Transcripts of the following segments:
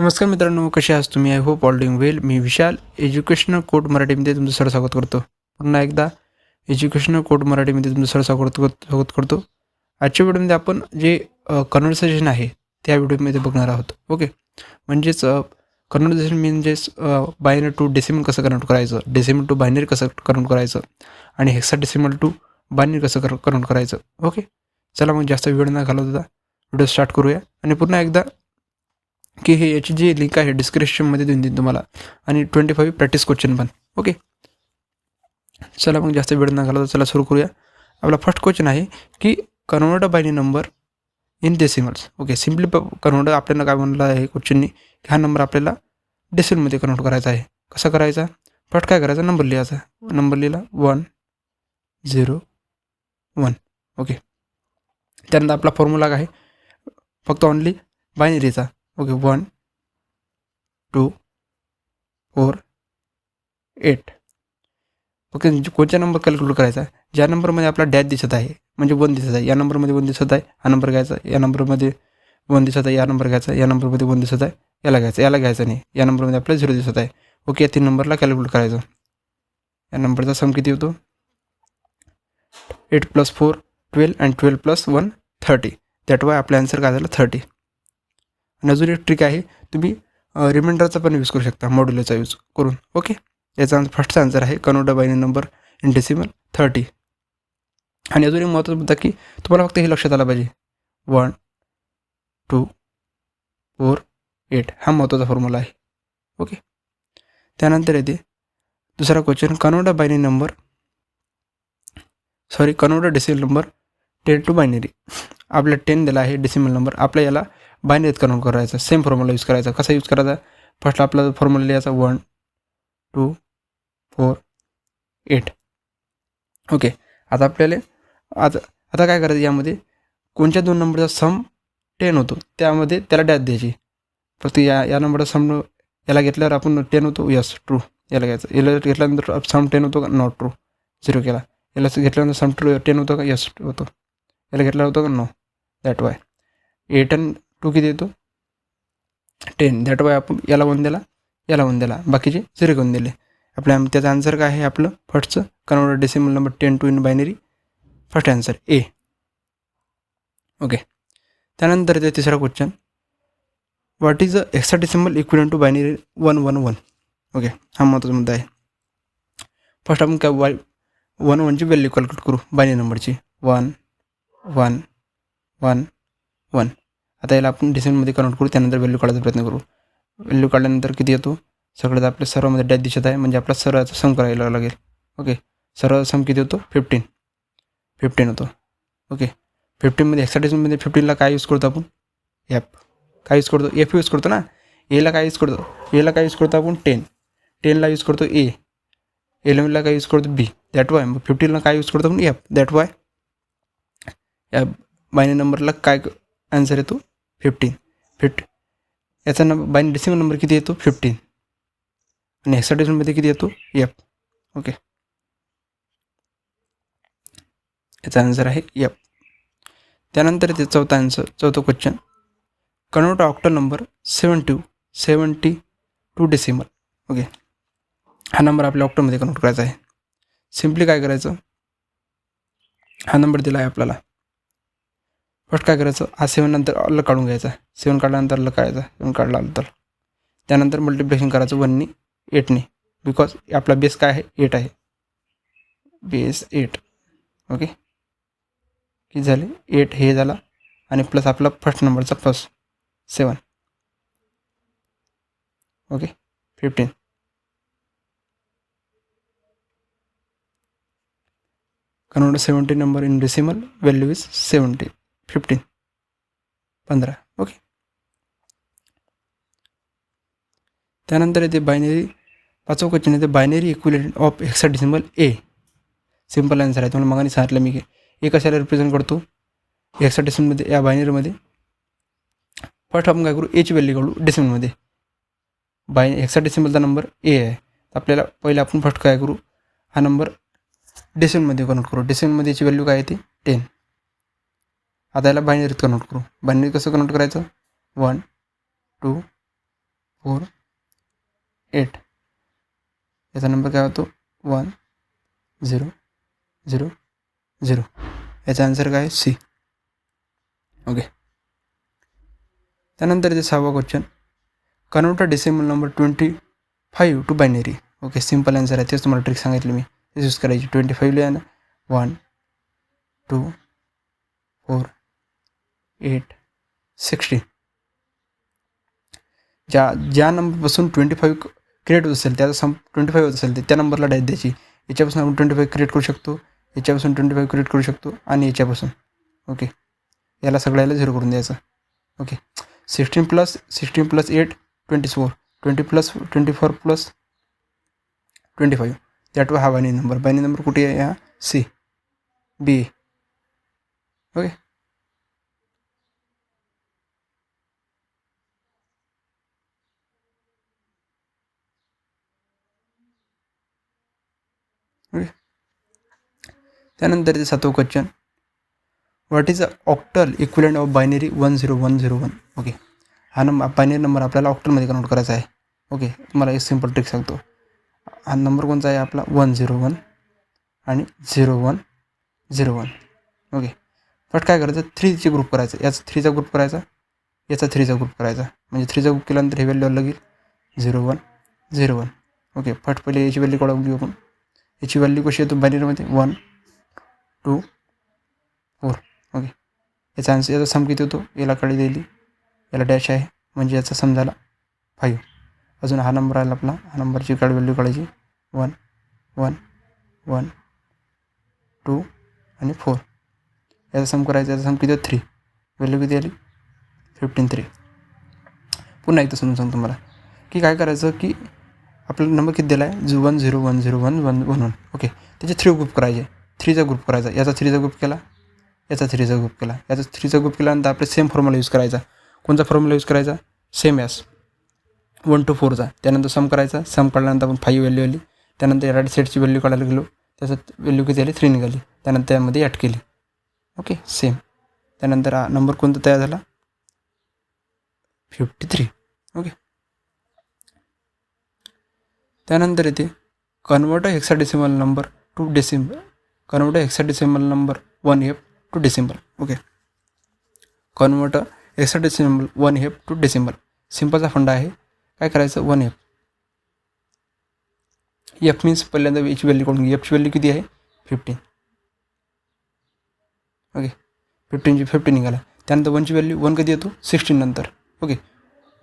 नमस्कार मित्रांनो, कसे आहात तुम्ही? I hope all doing well. Me Vishal educational code मराठीमध्ये तुमचं स्वागत करतो. पुन्हा एकदा एज्युकेशनल कोड मराठीमध्ये तुमचं स्वागत करतो. आजच्या व्हिडिओमध्ये आपण जे कन्व्हर्सेशन आहे त्या व्हिडिओमध्ये बघणार आहोत. ओके, म्हणजेच कन्व्हर्सेशन म्हणजेच बायनरी टू डेसिमल कसं कन्व्हर्ट करायचं, डेसिमल टू बायनरी कसं कन्व्हर्ट करायचं आणि हेक्साडेसिमल टू बायनरी कसं कन्व्हर्ट करायचं. ओके, चला मग जास्त वेळ न घालवता व्हिडिओ स्टार्ट करूया. आणि पुन्हा एकदा की हे याची जी लिंक आहे डिस्क्रिप्शनमध्ये देऊन तुम्हाला, आणि 25 प्रॅक्टिस क्वेश्चन पण. ओके, चला मग जास्त वेळ न घालवता चला सुरू करूया. आपला फर्स्ट क्वेश्चन आहे की convert binary number in decimals. Okay, simply convert आपल्याला काय म्हणलं आहे क्वेश्चननी की हा नंबर आपल्याला डेसिमलमध्ये कन्वर्ट करायचा आहे. कसा करायचा? फर्स्ट काय करायचा, नंबर लिहायचा. नंबर लिहिला 1 0 1. ओके, त्यानंतर आपला फॉर्म्युला काय आहे, फक्त ओनली बायनरीचा. ओके, 1 2 4 8. ओके, कोणत्या नंबर कॅल्क्युलेट करायचा? ज्या नंबरमध्ये आपला डॅश दिसत आहे, म्हणजे 1 दिसत आहे, या नंबरमध्ये 1 दिसत आहे, हा नंबर घ्यायचा. या नंबरमध्ये 1 दिसत आहे, या नंबर घ्यायचा. या नंबरमध्ये 1 दिसत आहे, याला घ्यायचं. याला घ्यायचं नाही. या नंबरमध्ये आपल्याला 0 दिसत आहे. ओके, या 3 नंबरला कॅल्क्युलेट करायचं. या नंबरचा सम किती होतो? 8 + 4 12 आणि 12 + 1 30. दॅट वाय आपला आन्सर काय झाला? 30. आणि अजून एक ट्रिक आहे, तुम्ही रिमाइंडरचा पण यूज करू शकता, मॉड्युलरचा यूज करून. ओके, याचा फर्स्टचा आन्सर आहे convert binary number in decimal 30. आणि अजून एक महत्त्वाचा मुद्दा की तुम्हाला फक्त हे लक्षात आलं पाहिजे, 1 2 4 8 हा महत्त्वाचा फॉर्म्युला आहे. ओके, त्यानंतर येते दुसरा question, convert decimal number 10 to binary. आपला 10 दिला आहे डेसिमल नंबर, आपल्या याला बायनरीत कन्वर्ट करायचा. सेम फॉर्म्युला यूज करायचा. कसा यूज करायचा? फर्स्ट आपला फॉर्म्युला लिहायचा 1 2 4 8. ओके, आता आपल्याला आता काय करायचं, यामध्ये कोणत्या 2 नंबरचा सम 10 होतो त्यामध्ये त्याला डॅश द्यायची. फक्त या नंबरचा सम याला घेतल्यावर आपण 10 होतो, यस ट्रू. याला घ्यायचं. याला घेतल्यानंतर सम 10 होतो का? नॉट ट्रू, 0 केला. याला घेतल्यानंतर सम 10 होतो का? यस होतो. याला घेतला होतो का? नो. दॅट वाय 8 आणि 2 किती येतो? 10. दॅट वाय आपण याला 1 दिला, याला 1 दिला, बाकीचे 0 घेऊन दिले. आपल्या त्याचं आन्सर काय आहे? आपलं फर्स्टचं convert decimal number 10 to in binary, first answer A. Okay, त्यानंतर ते तिसरा question, what is the hexadecimal equivalent to binary 111. Okay, हा महत्त्वाचा मुद्दा आहे. फर्स्ट आपण काय 1 ची व्हॅल्यू कॅल्क्युलेट करू बायनरी नंबरची. 1 1 1 1. आता याला आपण डेसिमलमध्ये कन्वर्ट करू, त्यानंतर व्हॅल्यू काढायचा प्रयत्न करू. व्हॅल्यू काढल्यानंतर किती येतो? सगळं आपल्या सर्वामध्ये डॅश दिसत आहे, म्हणजे आपला सर्वाचा सम करायला लागेल. ओके, सर्वाचा सम किती होतो? 15 होतो. ओके, 15मध्ये हेक्साडेसिमलमध्ये 15ला काय यूज करतो आपण? एफ. काय यूज करतो? एफ यूज करतो ना. एला काय यूज करतो आपण? 10ला यूज करतो ए. 11ला काय यूज करतो? बी. दॅट वाय 15ला काय यूज करतो आपण? एफ. दॅट वाय या बायनरी नंबरला काय आन्सर येतो? 15. याचा बायनरी डेसिमल नंबर किती येतो? 15. आणि हेक्साडेसिमलमध्ये किती येतो? एफ. ओके, याचा आन्सर आहे एफ. त्यानंतर येते चौथा question, convert octal number 70 to decimal. Okay, हा नंबर आपल्या ऑक्टलमध्ये कन्वर्ट करायचा आहे. सिम्पली काय करायचं, हा नंबर दिला आहे आपल्याला. फर्स्ट काय करायचं, हा 7 नंतर अल्ल काढून घ्यायचा. 7 काढल्यानंतर अल्ल काढायचा. 7 काढल्यानंतर त्यानंतर मल्टिप्लिकेशन करायचं 1नी 8नी, बिकॉज आपला बेस काय आहे? 8 आहे. बेस 8. ओके, किती झाले? 8 हे झाला, आणि प्लस आपला फर्स्ट नंबरचा plus 7. Okay, 15. Convert 70 number in decimal, value is 70. 15 15. Okay, त्यानंतर येते बायनरी. 5वा क्वेश्चन येते binary equivalent of hexadecimal A. Simple answer आहे. तुम्हाला मागाने सांगितलं मी की ए कशाला रिप्रेझेंट करतो हेक्साडेसिमलमध्ये, या बायनरीमध्ये. फर्स्ट आपण काय करू, एची व्हॅल्यू काढू डेसिमलमध्ये. हेक्साडेसिमलचा नंबर ए आहे. आपल्याला पहिला आपण फर्स्ट काय करू, हा नंबर डेसिमलमध्ये कन्वर्ट करू. डेसिमलमध्ये याची व्हॅल्यू काय येते? 10. आता याला बायनरीत कन्वर्ट करू. बायनरी कसं कन्वर्ट करायचं? 1 2 4 8 याचा नंबर काय होतो 1 0 0 0. याचा आन्सर काय सी. ओके. त्यानंतर इथे 6वा question, convert a decimal number 25 to binary. Okay, simple answer आहे. तेच तुम्हाला ट्रिक सांगितली मी, तेच यूज करायची. 25 लिहा ना, 1 2 4 8 16. ज्या नंबरपासून 25 क्रिएट होत असेल, त्याचा सम 25 होत असेल, त्या नंबरला डायस द्यायची. याच्यापासून आपण 25 क्रिएट करू शकतो, याच्यापासून 25 क्रिएट करू शकतो, आणि याच्यापासून. ओके, याला सगळ्याला 0 करून द्यायचं. Okay, 16 plus 8 24, 20 plus 24 plus 25. That हा बायनरी नंबर. बायनरी नंबर कुठे आहे? हा सी बी. ओके. ओके. त्यानंतर 7वा question, what is a octal equivalent of binary 10101. Okay, हा बायनरी नंबर आपल्याला ऑक्टलमध्ये कन्वर्ट करायचा आहे. ओके, तुम्हाला एक सिम्पल ट्रिक सांगतो. हा नंबर कोणता आहे आपला? 101 आणि 0101. ओके, फक्त काय करायचं, 3चे ग्रुप करायचं. याचा 3चा ग्रुप करायचा, याचा 3चा ग्रुप करायचा. म्हणजे 3चा ग्रुप केल्यानंतर हे व्हॅल्यू लागेल 0101. ओके, फट पहिले याची व्हॅल्यू काढून घेऊ आपण. याची व्हॅल्यू कशी येतो बायनरीमध्ये? 1 2 4. ओके, याचा आन्सर, याचा सम किती होतो? याला कडी दिली, याला डॅश आहे, म्हणजे याचा सम झाला 5. अजून हा नंबर आला आपला, हा नंबरची व्हॅल्यू काढायची 1 1 1 2 आणि 4. याचा सम करायचा, याचा सम किती? 3. व्हॅल्यू किती आली? 15. पुन्हा एकदा समजून सांगतो तुम्हाला की काय करायचं, की आपल्याला नंबर किती दिला आहे? 1010111. ओके, त्याचे 3 ग्रुप करायचे. 3चा ग्रुप करायचा, याचा 3चा ग्रुप केला, याचा 3चा ग्रुप केला, याचा 3चा ग्रुप केल्यानंतर आपले सेम फॉर्म्युला यूज करायचा. कोणता फॉर्म्युला यूज करायचा? सेम यास 1 to 4चा. त्यानंतर सम करायचा, सम काढल्यानंतर आपण 5 व्हॅल्यू आली. त्यानंतर या राईट साईडची व्हॅल्यू काढायला गेलो, त्याच्यात व्हॅल्यू किती आली? 3 निघाली. त्यानंतर त्यामध्ये ॲड केली. Okay, same. त्यानंतर हा नंबर कोणता तयार झाला? 53. ओके. त्यानंतर येते convert hexadecimal number to decimal. Convert hexadecimal number 1F to decimal. Okay, convert hexadecimal 1F to decimal. सिम्पलचा फंडा आहे. काय करायचं? 1F. एफ मीन्स पहिल्यांदा याची व्हॅल्यू काढून घ्या. एफची व्हॅल्यू किती आहे? 15. ओके, 15ची 15 निघाला. त्यानंतर 1ची व्हॅल्यू 1 कधी येतो? 16 नंतर. ओके,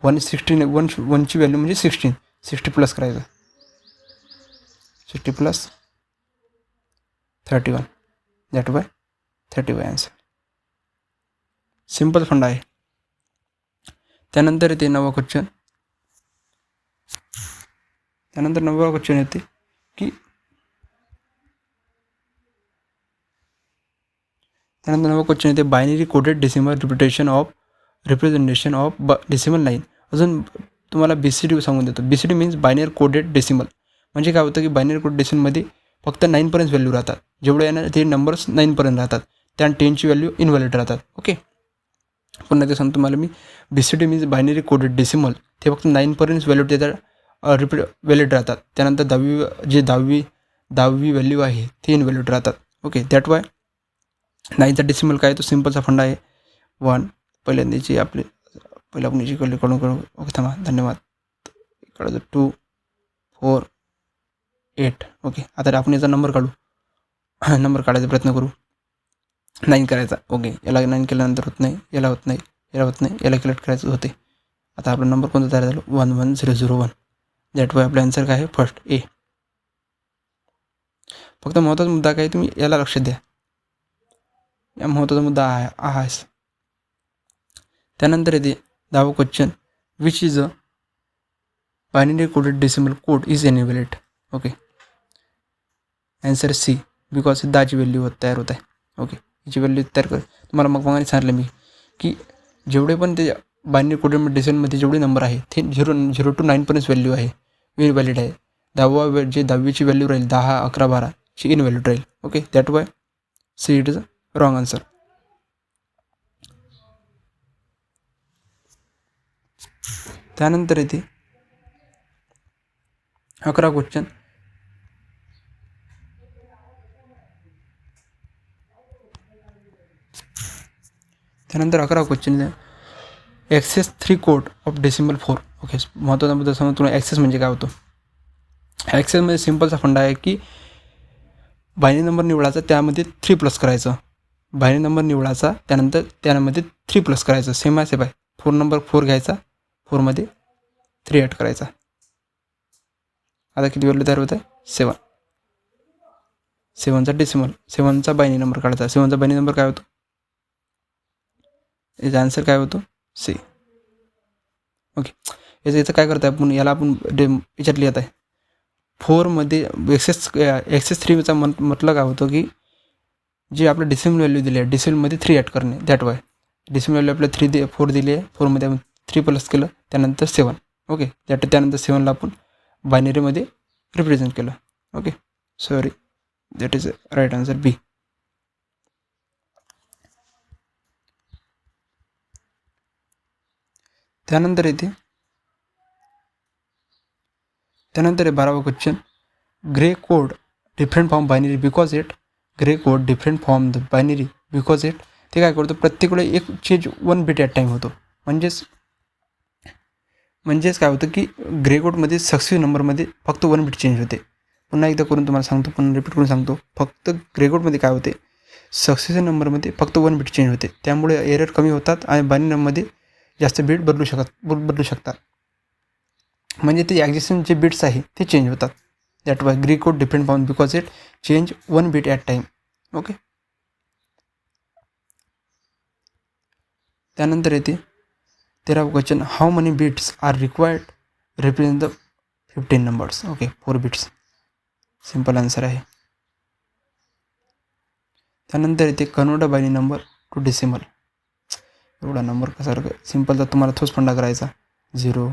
1ची व्हॅल्यू म्हणजे 16. 60 प्लस करायचं, 60 plus 31, that by 35 answer. Simple फंडा आहे. त्यानंतर येते 9वा क्वेश्चन. त्यानंतर 9वा क्वेश्चन येते की त्यानंतर 9वा क्वेश्चन येते binary coded decimal representation of decimal line. अजून तुम्हाला BCD सांगून देतो. BCD means binary coded decimal. म्हणजे काय होतं की बायनरी कोडेड डेसिमलमध्ये फक्त 9पर्यंत व्हॅल्यू राहतात. जेवढे येणार ते नंबर्स 9पर्यंत राहतात. त्या 10ची व्हॅल्यू इनव्हॅलिड राहतात. ओके, पुन्हा ते सांगतो तुम्हाला मी. BCD means binary coded decimal. ते फक्त 9पर्यंत व्हॅल्यू देतात, व्हॅलिड राहतात. त्यानंतर 10वी व्हॅल्यू आहे ते इनव्हॅलिड राहतात. ओके, दॅट वाय 9चा डेसिमल काय? तो सिम्पलचा फंडा आहे 1. पहिल्यांदाची आपली आपण याची व्हॅल्यू काढून करू. ओके, थांबा, धन्यवाद. इकडं 2 4 8. ओके, आता आपण याचा नंबर काढू. नंबर काढायचा प्रयत्न करू. 9 करायचा. ओके, याला 9 केल्यानंतर होत नाही, याला होत नाही, याला होत नाही, याला कलेक्ट करायचं होते. आता आपला नंबर कोणता तयार झाला? 11001. दॅट वाय आपला आन्सर काय आहे? First A. फक्त महत्त्वाचा मुद्दा काय? तुम्ही याला लक्षात द्या, या महत्त्वाचा मुद्दा आहे. त्यानंतर येते 10वा question, which is a binary coded decimal code is invalid. Okay, answer C, because 10ची व्हॅल्यू तयार होत आहे. ओके, याची व्हॅल्यू तयार कर. तुम्हाला मग सांगितलं मी की जेवढे पण ते बायनरी कोडेड डेसिमलमध्ये जेवढे नंबर आहे ते 0 to 9पर्यंत व्हॅल्यू आहे, इनव्हॅलिड आहे. 10वीची व्हॅल्यू राहील 10, 11, 12ची इनव्हॅलिड राहील. Okay, that Y see it is a wrong answer. त्यानंतर येते 11 क्वेश्चन. त्यानंतर 11 question access 3 code of decimal 4. Okay, महत्त्वाचा मुद्दा समजा तुला ॲक्सेस म्हणजे काय होतं. ॲक्सेसमध्ये सिम्पलचा फंडा आहे की बायनरी नंबर निवडायचा, त्यामध्ये 3 प्लस करायचं. बायनरी नंबर निवडायचा, त्यानंतर त्यामध्ये 3 प्लस करायचं. सेम आहे 4 नंबर 4 घ्यायचा, 4मध्ये 3 ॲड करायचा. आता किती व्हॅल्यू तयार होत आहे? 7. 7चा डेसिमल, 7चा बायनरी नंबर काढायचा. 7चा बायनरी नंबर काय होतो? याचा आन्सर काय होतो? सी. ओके, याचं काय करतं आपण, याला आपण याच्यात लिहित आहे 4मध्ये एक्सेस 3चा म्हटलं काय होतं की जे आपलं डेसिमल व्हॅल्यू दिली आहे, डेसिमलमध्ये 3 ॲड करणे. दॅट वाय डेसिमल व्हॅल्यू आपल्याला 4 दिली आहे, 4मध्ये आपण 3 प्लस केलं, त्यानंतर 7. ओके, त्यानंतर 7ला आपण बायनरीमध्ये रिप्रेझेंट केलं. Okay, sorry, that is right answer B. त्यानंतर येते 12वा question. Gray code different from binary because it. Gray code different from the binary because it. ते काय करतो, प्रत्येक वेळी एक चेंज 1 बिट ॲट टाईम होतो. म्हणजेच काय होतं की ग्रे कोडमध्ये सक्सेसिव्ह नंबरमध्ये फक्त 1 बिट चेंज होते. पुन्हा एकदा करून तुम्हाला सांगतो, पुन्हा रिपीट करून सांगतो. फक्त ग्रे कोडमध्ये काय होते, सक्सेसिव्ह नंबरमध्ये फक्त 1 बिट चेंज होते. त्यामुळे एरर कमी होतात आणि बायनरी नंबरमध्ये जास्त बिट बदलू शकतात. म्हणजे ते ॲक्झिस्टिंग जे बिट्स आहे ते चेंज होतात. That why gray code depend पाऊन because it change 1 bit at time. Okay, त्यानंतर येते 13वा question. How many bits are required represent the 15 numbers. Okay, 4 bits. Simple answer आहे. त्यानंतर येते convert binary number to decimal. एवढा number कसा सिम्पलचा तुम्हाला तोच फंडा करायचा. 0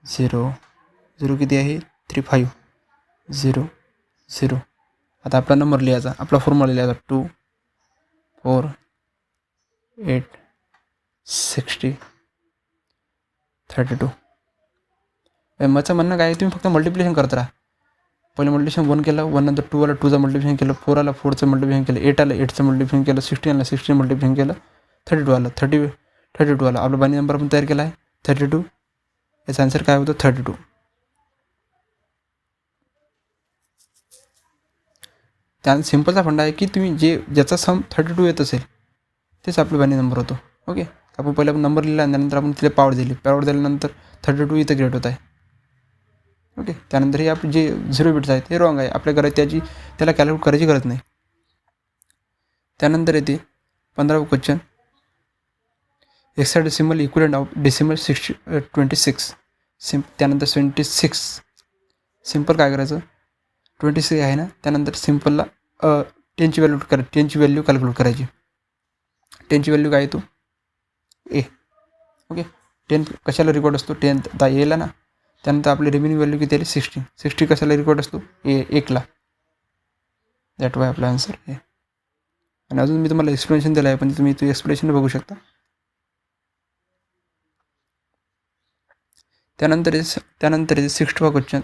0 0 किती आहे? 3 5 0 0. आता आपला नंबर लिहायचा, आपला फॉर्म्युला लिहायचा 2 4 8 60 32. माझं म्हणणं काय आहे, तुम्ही फक्त मल्टिप्लिकेशन करत राहा. पहिले मल्टिप्लिकेशन 1 केलं, 1 नंतर 2 आला, 2चा मल्टिप्लिकेशन केलं, 4 आला, 4चं मल्टिप्लिकेशन केलं, 8 आलं, 8चं मल्टिप्लिकेशन केलं, 16 आलं, 16 मल्टिप्लिकेशन केलं, 32 आलं, 32 आलं. आपला बायनरी नंबर आपण तयार केला आहे 32. याचा आन्सर काय होतं? 32. त्यानंतर सिम्पलचा फंडा आहे की तुम्ही ज्याचा सम 32 येत असेल तेच आपला बायनरी नंबर होतो. ओके, आपण पहिला नंबर लिहिला, त्यानंतर आपण तिला पॉवर दिल्यानंतर 32 इथं ग्रेट होत आहे. ओके, त्यानंतर हे आपले जे 0 बिट्स आहेत ते रॉंग आहे. आपल्या घरात त्याला कॅल्क्युलेट करायची गरज नाही. त्यानंतर येते 15वा question. Hexadecimal equivalent of decimal 26. त्यानंतर 26. सिम्पल काय करायचं, 26 आहे ना, त्यानंतर सिम्पलला 10ची व्हॅल्यू कॅल्क्युलेट करायची. 10ची व्हॅल्यू काय येतो? ए. ओके, 10 कशाला रेकॉर्ड असतो? 10 आता एला ना. त्यानंतर आपली रेव्हेन्यू व्हॅल्यू किती आली? 60 कशाला रेकॉर्ड असतो? 1ला. दॅट वाय आपला आन्सर आहे. आणि अजून मी तुम्हाला एक्सप्लेनेशन दिलं आहे, पण तुम्ही तो एक्सप्लेनेशन बघू शकता. त्यानंतर 16वा क्वेश्चन.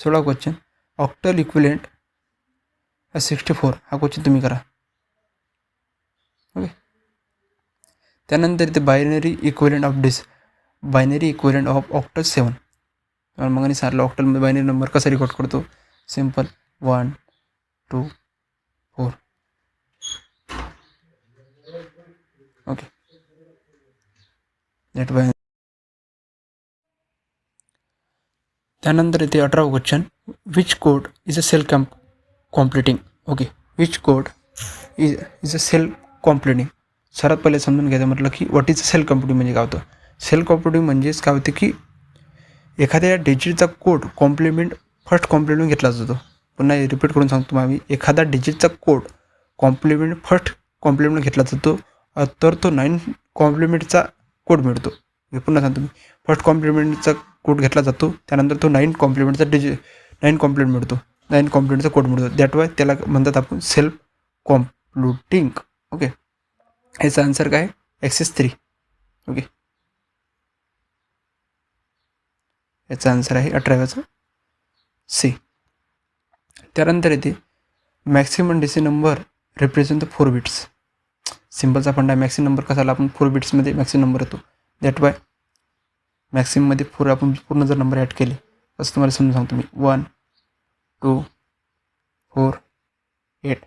16वा क्वेश्चन. Octal equivalent 64. हा क्वेश्चन तुम्ही करा. ओके, त्यानंतर इथे बायनरी इक्विव्हॅलेंट ऑफ ऑक्टल 7. मग आणि सांगितलं ऑक्टलमध्ये बायनरी नंबर कसा रेकॉर्ड करतो. सिम्पल 1 2 4. Okay, that why. त्यानंतर इथे 18वा question. Which code is a self complementing. Okay, which code is a self complementing. सर्वात पहिले समजून घ्यायचं म्हटलं की व्हॉट इज सेल कॉम्प्युटिंग म्हणजे काय होतं. सेल कॉम्प्युटिंग म्हणजेच काय होते की एखाद्या डिजिटचा कोड फर्स्ट कॉम्प्लिमेंट घेतला जातो. पुन्हा रिपीट करून सांगतो आम्ही, एखादा डिजिटचा कोड फर्स्ट कॉम्प्लिमेंट घेतला जातो, तर तो 9 कॉम्प्लिमेंटचा कोड मिळतो. मी पुन्हा सांगतो, मी फर्स्ट कॉम्प्लिमेंटचा कोड घेतला जातो, त्यानंतर तो 9 कॉम्प्लिमेंटचा मिळतो, 9 कॉम्प्लिमेंटचा कोड मिळतो. दॅट वाय त्याला म्हणतात आपण सेल्फ कॉम्प्युटिंग. ओके, याचा आन्सर काय? ॲक्सेस 3. ओके, याचा आन्सर आहे 18वाचा सी. त्यानंतर येते maximum decimal number represent the 4 bits. सिम्पलचा फंडा मॅक्सिमम नंबर कसा आपण 4 बिट्समध्ये मॅक्सिमम नंबर येतो. दॅट वाय मॅक्सिममध्ये 4 आपण पूर्ण जर नंबर ॲड केले असं तुम्हाला समजून सांगतो मी. 1 2 4 8.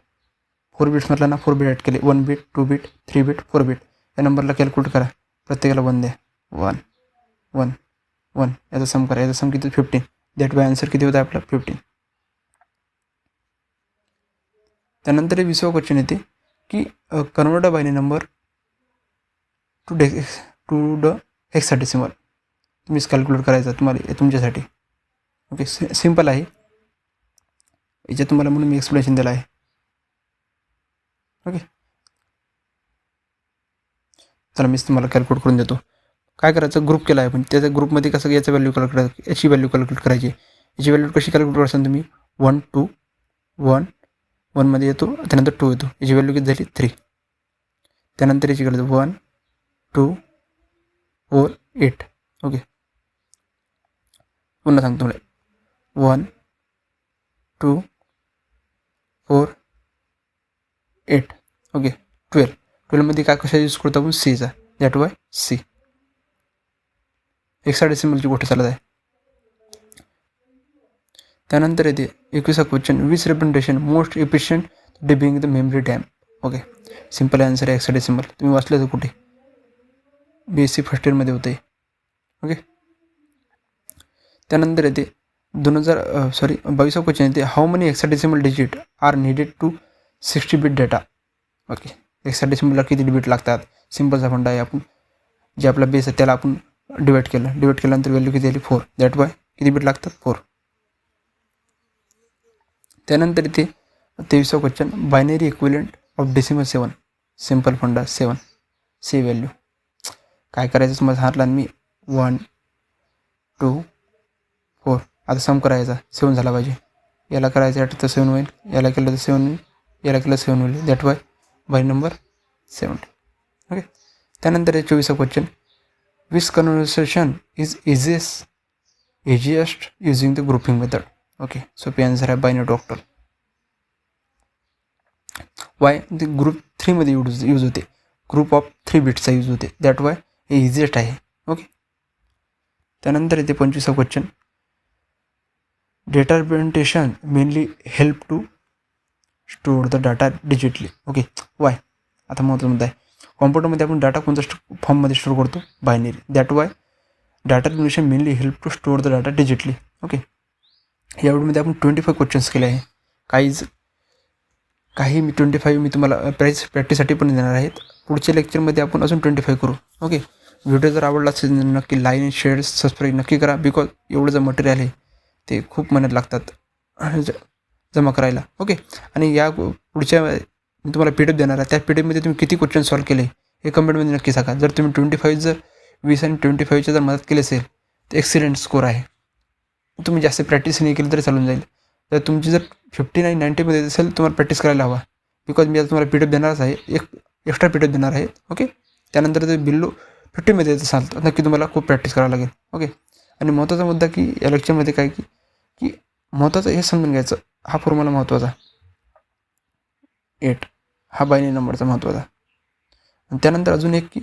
4 बिट्स म्हटलं ना, 4 बिट ॲड केले. 1 बिट 2 बिट 3 बिट 4 बिट. या नंबरला कॅल्क्युलेट करा, प्रत्येकाला 1 द्या. 1 1 1. याचा सम करा, याचा सम किती 15. दॅट वाय आन्सर किती होता आपला 15. त्यानंतर 20वा क्वेश्चन येते की convert binary number to the hexadecimal. तुम्हीच कॅल्क्युलेट करायचा तुम्हाला तुमच्यासाठी. ओके, सिम्पल आहे. याच्यात तुम्हाला म्हणून मी एक्सप्लेनेशन दिलं आहे. ओके, चला मीच तुम्हाला कॅल्क्युलेट करून देतो. काय करायचं, ग्रुप केला आहे पण त्याच्या ग्रुपमध्ये कसं याचं व्हॅल्यू कॅल्क्युलेट करायची, याची व्हॅल्यू कॅल्क्युलेट करायची. याची व्हॅल्यू कशी कॅल्क्युलेट करसान तुम्ही, 1 2 1 1मध्ये येतो, त्यानंतर 2 येतो. याची व्हॅल्यू किती झाली 3. त्यानंतर याची करायचं 1 2 4 8. ओके, पुन्हा सांगतो मला 1 2 4 8. ओके, 12मध्ये काय कशा यूज करतो आपण, सीचा. That Y C. हेक्साडेसिमलची गोष्ट चालत आहे. त्यानंतर येते 21वा question, which representation most efficient debugging the memory dump. Okay, simple answer आहे हेक्साडेसिमल. तुम्ही वाचलं तर कुठे, BSc फर्स्ट इयरमध्ये होते. ओके, त्यानंतर येते 22वा क्वेश्चन येते, how many hexadecimal digit are needed to 60 bit data. Okay, हेक्साडेसिमलला किती बिट लागतात. सिम्पलचा फंडा आहे. आपण जे आपला बेस आहे त्याला आपण डिवाइड केल्यानंतर व्हॅल्यू किती आली 4. दॅट वाय किती बिट लागतात 4. त्यानंतर इथे 23वा question, binary equivalent of decimal 7. Simple funda 7 C value. काय करायचं तुम्हाला सांगितलं मी, 1 2 4. आता सम करायचा, 7 झाला पाहिजे. याला करायचं 8 तर 7 होईल, याला केलं तर 7 होईल, याला केलं 7 होईल. That why binary number 7. Okay, त्यानंतर 24वा question, which conversation is easiest using the grouping method. Okay, सोपी आन्सर आहे बायनरी ऑक्टल. वाय, ते ग्रुप 3मध्ये यूज होते. ग्रुप ऑफ 3 बिट्सचा यूज होते. दॅट वाय हे इझिएस्ट आहे. ओके, त्यानंतर येते 25वा question, data representation mainly help to store the data digitally. Okay, why आता महत्त्वाचा मुद्दा आहे. कॉम्प्युटरमध्ये आपण डाटा कोणत्या फॉर्ममध्ये स्टोअर करतो, binary. That why data representation mainly help to store the data digitally. Okay, या व्हिडिओमध्ये आपण 25 क्वेश्चन्स केले आहे. काही मी 25 मी तुम्हाला प्रॅक्टिससाठी पण देणार आहेत. पुढच्या लेक्चरमध्ये आपण अजून 25 करू. ओके, व्हिडिओ जर आवडला असेल नक्की लाईक शेअर सबस्क्राईब नक्की करा. बिकॉज एवढं जे मटेरियल आहे ते खूप मेहनत लागतात जमा करायला. ओके, आणि या पुढच्या मी तुम्हाला PDF देणार आहे. त्या PDF मध्ये तुम्ही किती क्वेश्चन सॉल्व्ह केले हे कमेंटमध्ये नक्की सांगा. जर तुम्ही 25 जर 20 आणि 25च्या जर मदत केली असेल तर एक्सिलेंट स्कोर आहे. तुम्ही जास्त प्रॅक्टिस नाही केली तरी चालून जाईल. तर तुमची जर 50 आणि 90मध्ये असेल तुम्हाला प्रॅक्टिस करायला हवा. बिकॉज मी आता तुम्हाला PDF देणारच आहे, एक एक्स्ट्रा PDF देणार आहे. ओके, त्यानंतर जर बिलो 50मध्ये येत असाल तर नक्की तुम्हाला खूप प्रॅक्टिस करावं लागेल. ओके, आणि महत्त्वाचा मुद्दा की या लेक्चरमध्ये काय की महत्त्वाचं हे समजून घ्यायचं, हा फॉर्म्युला महत्त्वाचा 8 हा बायनरी नंबरचा महत्त्वाचा. आणि त्यानंतर अजून एक की